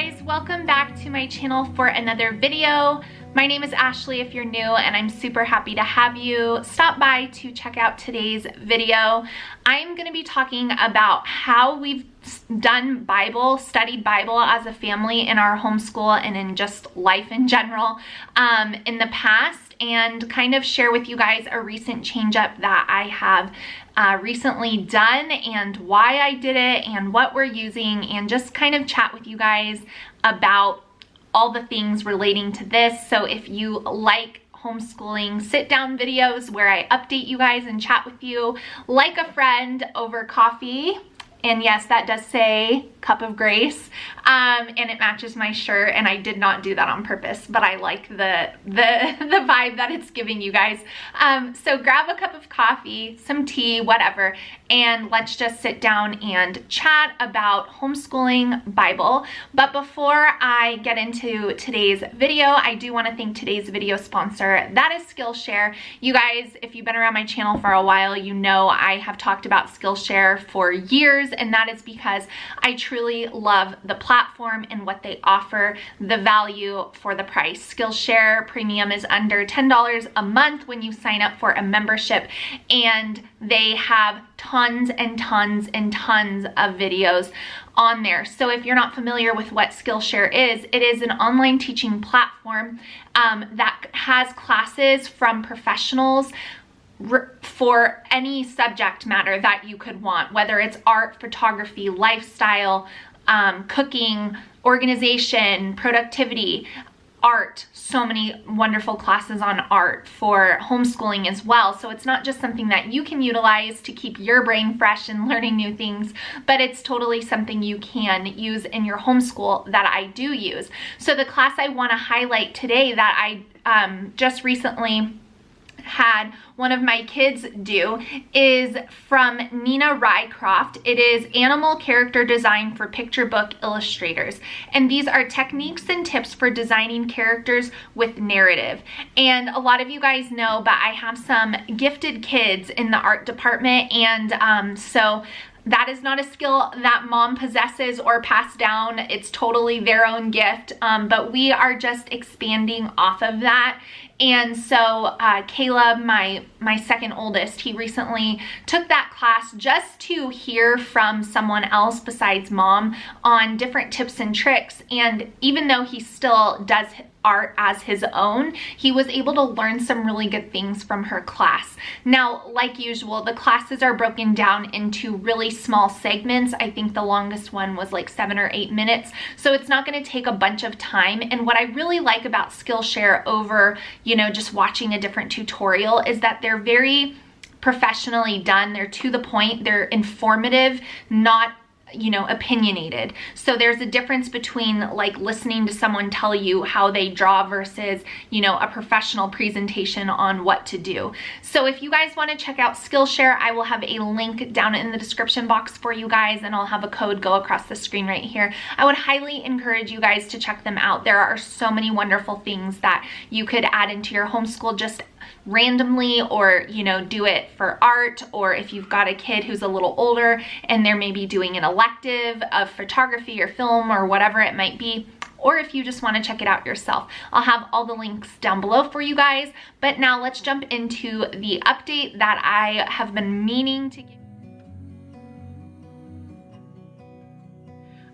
guys, welcome back to my channel for another video. My name is Ashley if you're new, and I'm super happy to have you stop by to check out today's video. I'm going to be talking about how we've done studied Bible as a family in our homeschool and in just life in general in the past, and kind of share with you guys a recent change up that I have recently done and why I did it and what we're using, and just kind of chat with you guys about all the things relating to this. So if you like homeschooling sit down videos where I update you guys and chat with you like a friend over coffee, and yes, that does say cup of grace, and it matches my shirt, and I did not do that on purpose, but I like the vibe that it's giving you guys. So grab a cup of coffee, some tea, whatever, and let's just sit down and chat about homeschooling Bible. But before I get into today's video, I do want to thank today's video sponsor. That is Skillshare. You guys, if you've been around my channel for a while, you know I have talked about Skillshare for years, and that is because I truly love the platform and what they offer, the value for the price. Skillshare Premium is under $10 a month when you sign up for a membership, and they have tons and tons and tons of videos on there. So if you're not familiar with what Skillshare is, it is an online teaching platform that has classes from professionals for any subject matter that you could want, whether it's art, photography, lifestyle, cooking, organization, productivity, art. So many wonderful classes on art for homeschooling as well. So it's not just something that you can utilize to keep your brain fresh and learning new things, but it's totally something you can use in your homeschool that I do use. So the class I want to highlight today that I just recently had one of my kids do is from Nina Rycroft. It is Animal Character Design for Picture Book Illustrators. And these are techniques and tips for designing characters with narrative. And a lot of you guys know, but I have some gifted kids in the art department, and so that is not a skill that mom possesses or passed down. It's totally their own gift, but we are just expanding off of that. And so Caleb, my second oldest, he recently took that class just to hear from someone else besides mom on different tips and tricks. And even though he still does art as his own, he was able to learn some really good things from her class. Now, like usual, the classes are broken down into really small segments. I think the longest one was like 7 or 8 minutes. So it's not going to take a bunch of time. And what I really like about Skillshare over, just watching a different tutorial is that they're very professionally done. They're to the point. They're informative, not opinionated. So there's a difference between like listening to someone tell you how they draw versus, a professional presentation on what to do. So if you guys want to check out Skillshare, I will have a link down in the description box for you guys, and I'll have a code go across the screen right here. I would highly encourage you guys to check them out. There are so many wonderful things that you could add into your homeschool just randomly, or do it for art, or if you've got a kid who's a little older and they're maybe doing an elective of photography or film or whatever it might be, or if you just want to check it out yourself. I'll have all the links down below for you guys. But now let's jump into the update that I have been meaning to give.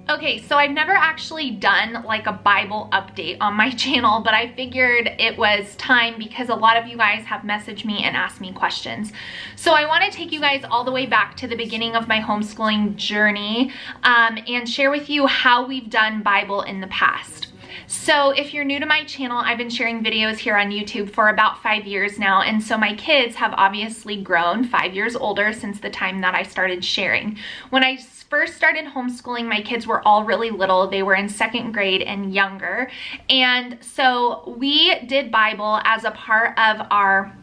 Okay, so I've never actually done like a Bible update on my channel, but I figured it was time because a lot of you guys have messaged me and asked me questions. So I want to take you guys all the way back to the beginning of my homeschooling journey and share with you how we've done Bible in the past. So if you're new to my channel, I've been sharing videos here on YouTube for about 5 years now, and so my kids have obviously grown 5 years older since the time that I started sharing. When I first started homeschooling, my kids were all really little. They were in 2nd grade and younger, and so we did Bible as a part of our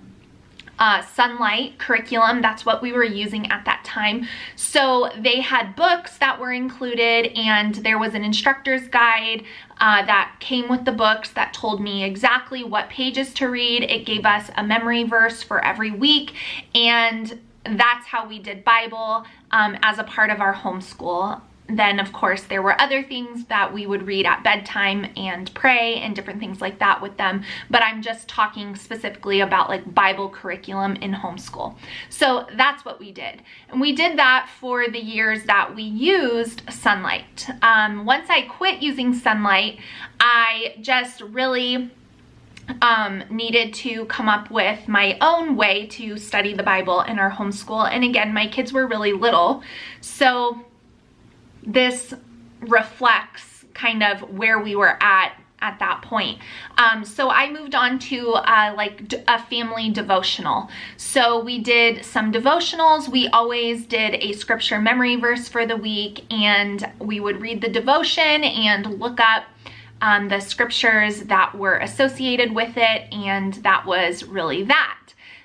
Sunlight curriculum. That's what we were using at that time. So they had books that were included, and there was an instructor's guide that came with the books that told me exactly what pages to read. It gave us a memory verse for every week, and that's how we did Bible as a part of our homeschool. then of course there were other things that we would read at bedtime and pray and different things like that with them, but I'm just talking specifically about like Bible curriculum in homeschool. So that's what we did, and we did that for the years that we used Sunlight. Once I quit using Sunlight, I just really needed to come up with my own way to study the Bible in our homeschool. And again, my kids were really little, so this reflects kind of where we were at that point. So I moved on to like a family devotional. So we did some devotionals. We always did a scripture memory verse for the week, and we would read the devotion and look up the scriptures that were associated with it, and that was really that.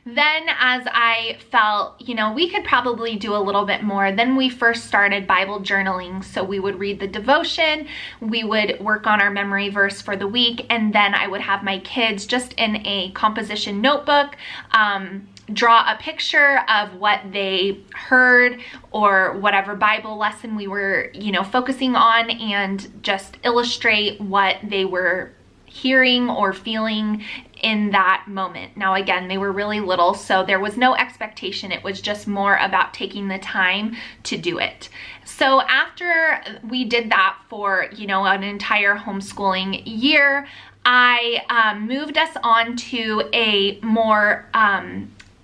Then as I felt, you know, we could probably do a little bit more, then we first started Bible journaling. So we would read the devotion, we would work on our memory verse for the week, and then I would have my kids just in a composition notebook, draw a picture of what they heard or whatever Bible lesson we were, you know, focusing on, and just illustrate what they were hearing or feeling in that moment. Now again, they were really little, so there was no expectation. It was just more about taking the time to do it. So after we did that for, you know, an entire homeschooling year, I moved us on to a more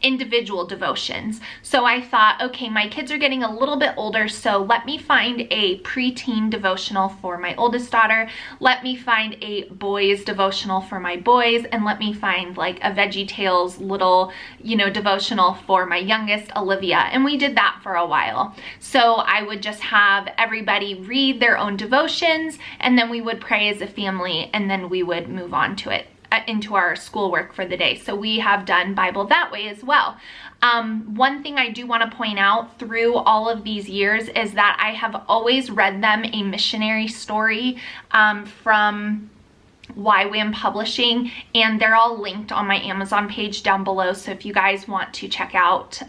individual devotions. So I thought, okay, my kids are getting a little bit older, so let me find a preteen devotional for my oldest daughter, let me find a boys devotional for my boys, and let me find like a VeggieTales little, you know, devotional for my youngest, Olivia. And we did that for a while. So I would just have everybody read their own devotions, and then we would pray as a family, and then we would move on to it into our schoolwork for the day. So we have done Bible that way as well. One thing I do want to point out through all of these years is that I have always read them a missionary story from YWAM Publishing, and they're all linked on my Amazon page down below. So if you guys want to check out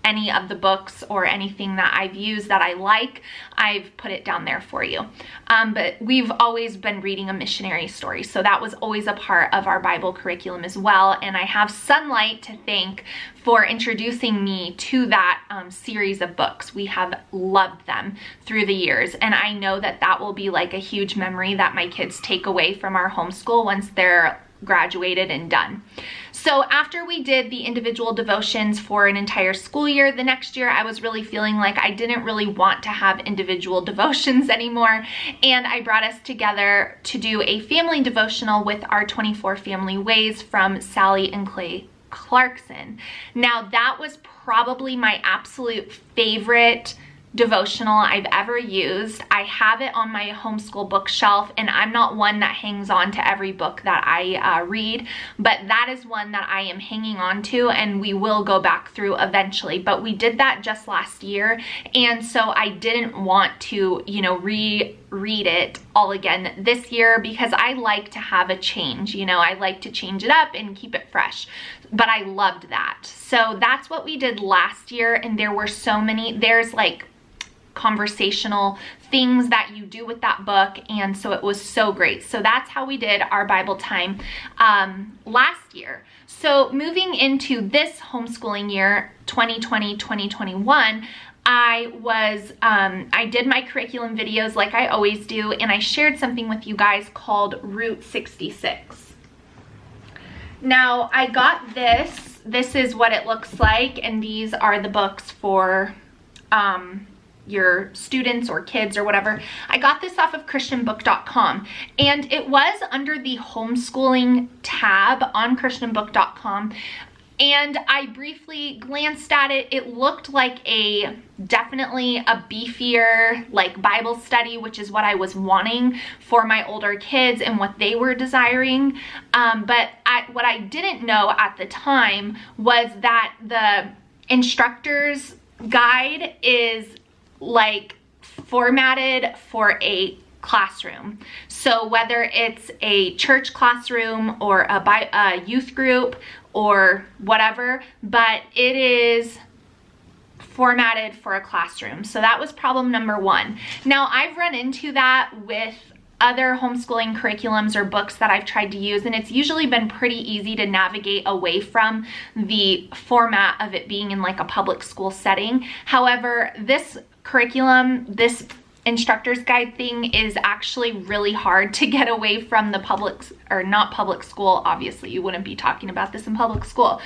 any of the books or anything that I've used that I like, I've put it down there for you. But we've always been reading a missionary story, so that was always a part of our Bible curriculum as well. And I have Sunlight to thank for introducing me to that series of books. We have loved them through the years, and I know that that will be like a huge memory that my kids take away from our homeschool once they're graduated and done. So after we did the individual devotions for an entire school year, the next year I was really feeling like I didn't really want to have individual devotions anymore, and I brought us together to do a family devotional with our 24 Family Ways from Sally and Clay Clarkson. Now that was probably my absolute favorite devotional I've ever used. I have it on my homeschool bookshelf, and I'm not one that hangs on to every book that I read, but that is one that I am hanging on to, and we will go back through eventually. But we did that just last year, and so I didn't want to, you know, reread it all again this year, because I like to have a change. You know, I like to change it up and keep it fresh, but I loved that. So that's what we did last year, and there were so many, there's like conversational things that you do with that book, and so it was so great. So that's how we did our Bible time last year. So moving into this homeschooling year, 2020-2021, I did my curriculum videos like I always do, and I shared something with you guys called Route 66. Now I got this is what it looks like, and these are the books for your students or kids or whatever. I got this off of christianbook.com, and it was under the homeschooling tab on christianbook.com, and I briefly glanced at it. It looked like definitely a beefier like Bible study, which is what I was wanting for my older kids and what they were desiring. But what I didn't know at the time was that the instructor's guide is like formatted for a classroom. So whether it's a church classroom or a youth group or whatever, but it is formatted for a classroom. So that was problem number one. Now, I've run into that with other homeschooling curriculums or books that I've tried to use, and it's usually been pretty easy to navigate away from the format of it being in like a public school setting. However, this curriculum, this instructor's guide thing is actually really hard to get away from the public, or not public school, obviously you wouldn't be talking about this in public school,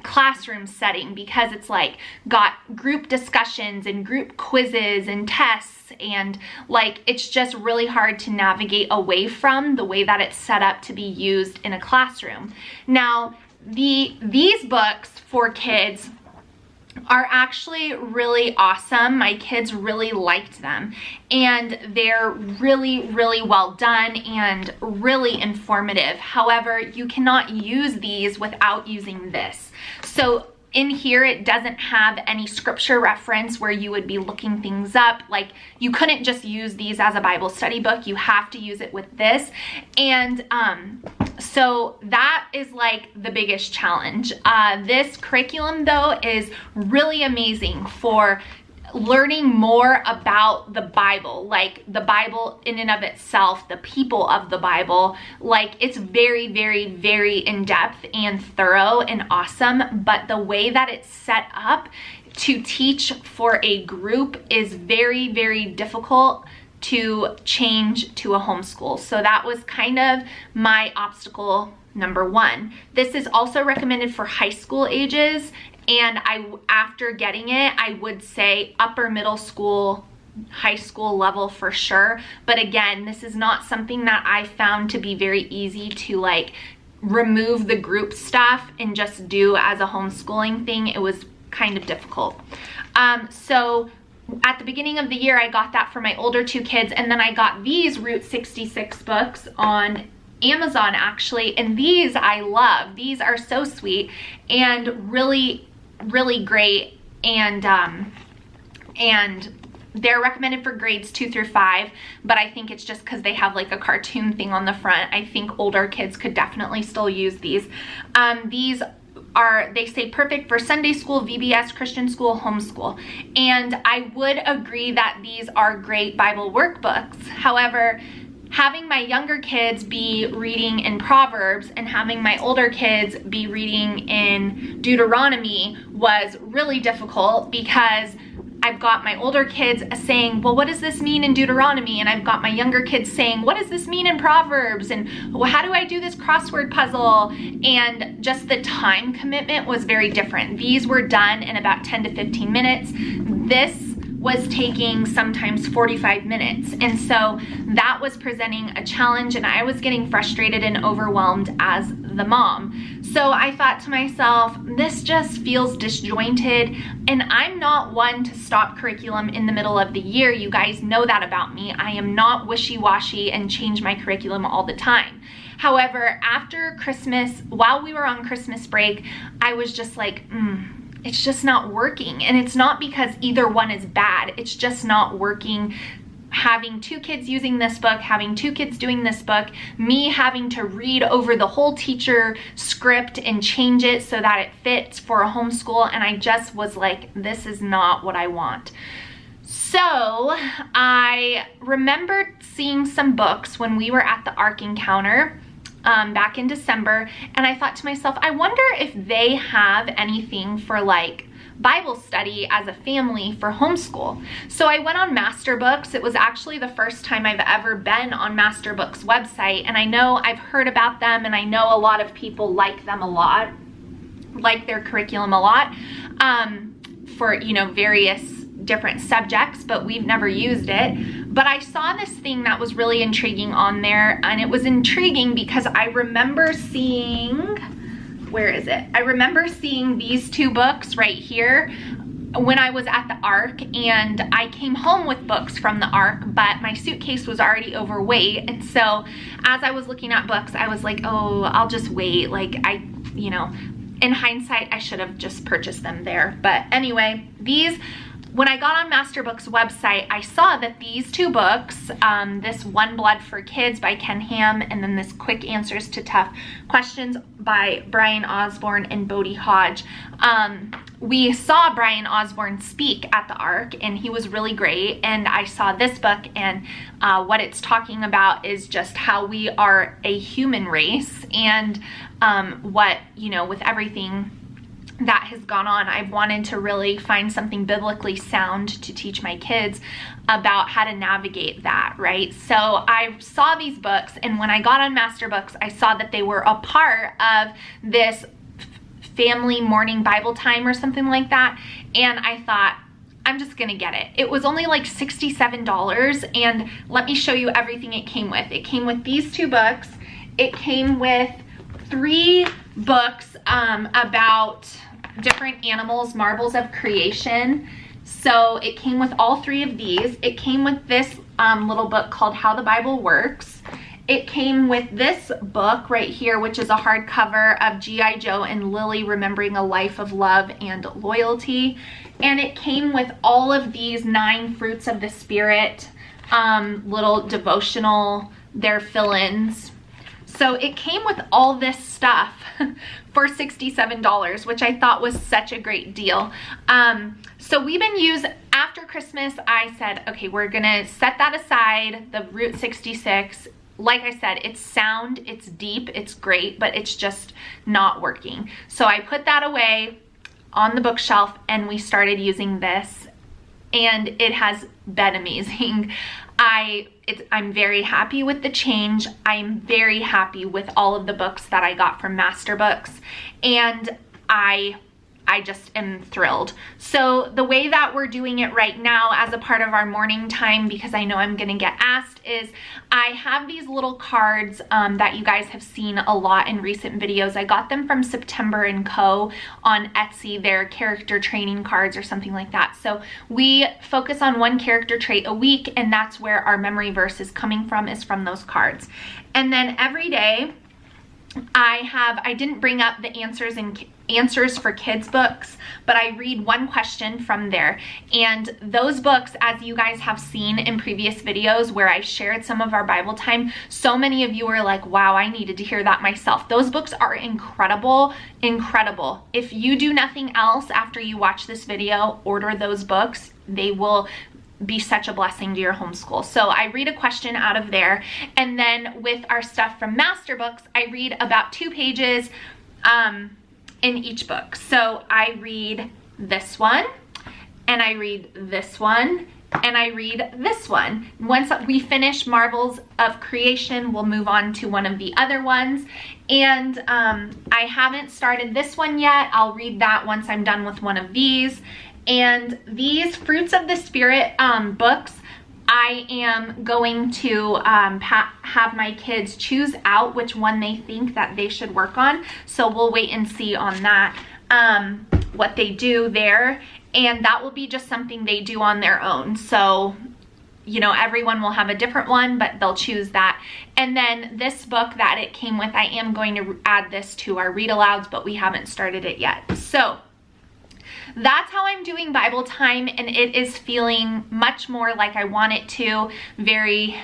classroom setting, because it's like got group discussions and group quizzes and tests, and like it's just really hard to navigate away from the way that it's set up to be used in a classroom. Now, these books for kids are actually really awesome. My kids really liked them, and they're really, really well done and really informative. However, you cannot use these without using this. So in here, it doesn't have any scripture reference where you would be looking things up. Like, you couldn't just use these as a Bible study book. You have to use it with this. And so that is like the biggest challenge. This curriculum though is really amazing for learning more about the Bible, like the Bible in and of itself, the people of the Bible. Like, it's very, very, very in-depth and thorough and awesome, but the way that it's set up to teach for a group is very, very difficult to change to a homeschool. So that was kind of my obstacle number one. This is also recommended for high school ages, and after getting it, I would say upper middle school, high school level for sure. But again, this is not something that I found to be very easy to like remove the group stuff and just do as a homeschooling thing. It was kind of difficult. So at the beginning of the year, I got that for my older two kids, and then I got these Route 66 books on Amazon actually, and these I love. These are so sweet and really, really great, and they're recommended for grades 2 through 5, but I think it's just because they have like a cartoon thing on the front. I think older kids could definitely still use these. These are, they say, perfect for Sunday school, VBS, Christian school, homeschool. And I would agree that these are great Bible workbooks. However, having my younger kids be reading in Proverbs and having my older kids be reading in Deuteronomy was really difficult, because I've got my older kids saying, well, what does this mean in Deuteronomy? And I've got my younger kids saying, what does this mean in Proverbs? And well, how do I do this crossword puzzle? And just the time commitment was very different. These were done in about 10 to 15 minutes. This was taking sometimes 45 minutes. And so that was presenting a challenge, and I was getting frustrated and overwhelmed as the mom. So I thought to myself, this just feels disjointed, and I'm not one to stop curriculum in the middle of the year. You guys know that about me. I am not wishy-washy and change my curriculum all the time. However, after Christmas, while we were on Christmas break, I was just like, it's just not working. And it's not because either one is bad. It's just not working. Having two kids using this book, having two kids doing this book, me having to read over the whole teacher script and change it so that it fits for a homeschool. And I just was like, this is not what I want. So I remembered seeing some books when we were at the ARC Encounter back in December, and I thought to myself, I wonder if they have anything for like Bible study as a family for homeschool. So I went on Master Books. It was actually the first time I've ever been on Master Books website, and I know I've heard about them, and I know a lot of people like them a lot, like their curriculum a lot, for, you know, various different subjects, but we've never used it. But I saw this thing that was really intriguing on there, and it was intriguing because I remember seeing, where is it? I remember seeing these two books right here when I was at the ARC, and I came home with books from the ARC, but my suitcase was already overweight. And so as I was looking at books, I was like, oh, I'll just wait. Like, you know, in hindsight, I should have just purchased them there. But anyway, these when I got on Masterbook's website, I saw that these two books, this One Blood for Kids by Ken Ham, and then this Quick Answers to Tough Questions by Brian Osborne and Bodie Hodge. We saw Brian Osborne speak at the Ark, and he was really great. And I saw this book, and what it's talking about is just how we are a human race, and what, you know, with everything that has gone on, I've wanted to really find something biblically sound to teach my kids about how to navigate that, right? So I saw these books, and when I got on Masterbooks, I saw that they were a part of this family morning Bible time or something like that, and I thought, I'm just gonna get it. It was only like $67, and let me show you everything it came with. It came with these two books. It came with 3 books about different animals, marvels of creation. So it came with all 3 of these. It came with this little book called How the Bible Works. It came with this book right here, which is a hardcover of G.I. Joe and Lily Remembering a Life of Love and Loyalty. And it came with all of these 9 Fruits of the Spirit little devotional, their fill-ins. So it came with all this stuff for $67, which I thought was such a great deal. So we've been after Christmas, I said, okay, we're gonna set that aside, the Route 66. Like I said, it's sound, it's deep, it's great, but it's just not working. So I put that away on the bookshelf, and we started using this, and it has been amazing. I'm very happy with the change. I'm very happy with all of the books that I got from Masterbooks, and I just am thrilled. So the way that we're doing it right now as a part of our morning time, because I know I'm gonna get asked, is I have these little cards that you guys have seen a lot in recent videos. I got them from September & Co. on Etsy. They're character training cards or something like that. So we focus on one character trait a week, and that's where our memory verse is coming from, is from those cards. And then every day, I didn't bring up the answers for kids books, but I read one question from there. And those books, as you guys have seen in previous videos where I shared some of our Bible time, so many of you are like, wow, I needed to hear that myself. Those books are incredible, incredible. If you do nothing else after you watch this video, order those books. They will be such a blessing to your homeschool. So I read a question out of there, and then with our stuff from Masterbooks, I read about 2 pages in each book. So I read this one, and I read this one, and I read this one. Once we finish Marvels of Creation, we'll move on to one of the other ones. And I haven't started this one yet. I'll read that once I'm done with one of these. And these Fruits of the Spirit books, I am going to have my kids choose out which one they think that they should work on. So we'll wait and see on that, what they do there. And that will be just something they do on their own. So, you know, everyone will have a different one, but they'll choose that. And then this book that it came with, I am going to add this to our read alouds, but we haven't started it yet. So that's how I'm doing Bible time, and it is feeling much more like I want it to, very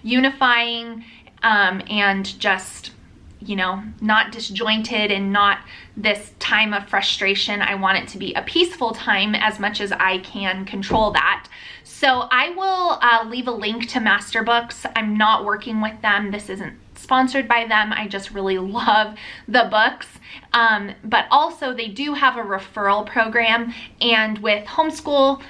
unifying, and just, you know, not disjointed and not this time of frustration. I want it to be a peaceful time as much as I can control that. So I will leave a link to Masterbooks. I'm not working with them. This isn't sponsored by them. I just really love the books. But also they do have a referral program, and with Homeschool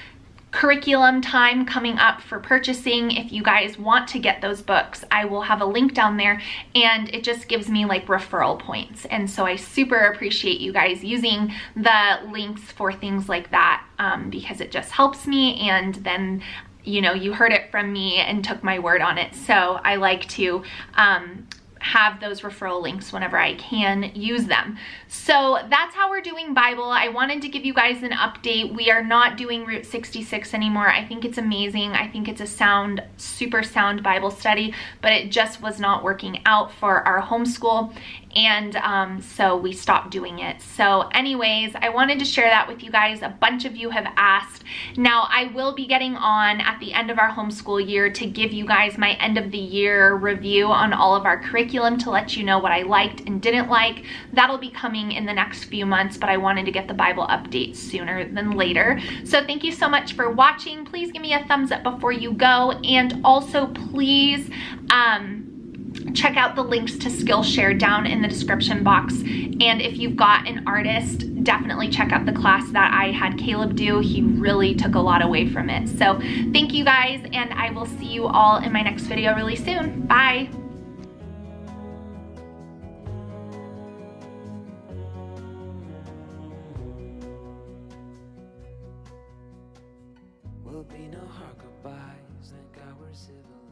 curriculum time coming up for purchasing, if you guys want to get those books, I will have a link down there, and it just gives me like referral points. And so I super appreciate you guys using the links for things like that, because it just helps me, and then, you know, you heard it from me and took my word on it. So I like to have those referral links whenever I can use them. So that's how we're doing Bible. I wanted to give you guys an update. We are not doing Route 66 anymore. I think it's amazing. I think it's a super sound Bible study, but it just was not working out for our homeschool. and so we stopped doing it. So anyways, I wanted to share that with you guys. A bunch of you have asked. Now I will be getting on at the end of our homeschool year to give you guys my end of the year review on all of our curriculum, to let you know what I liked and didn't like. That'll be coming in the next few months, but I wanted to get the Bible updates sooner than later. So thank you so much for watching. Please give me a thumbs up before you go, and also please check out the links to Skillshare down in the description box. And if you've got an artist, definitely check out the class that I had Caleb do. He really took a lot away from it. So thank you guys, and I will see you all in my next video really soon. Bye. Will be no hard goodbyes, thank God we're civilized.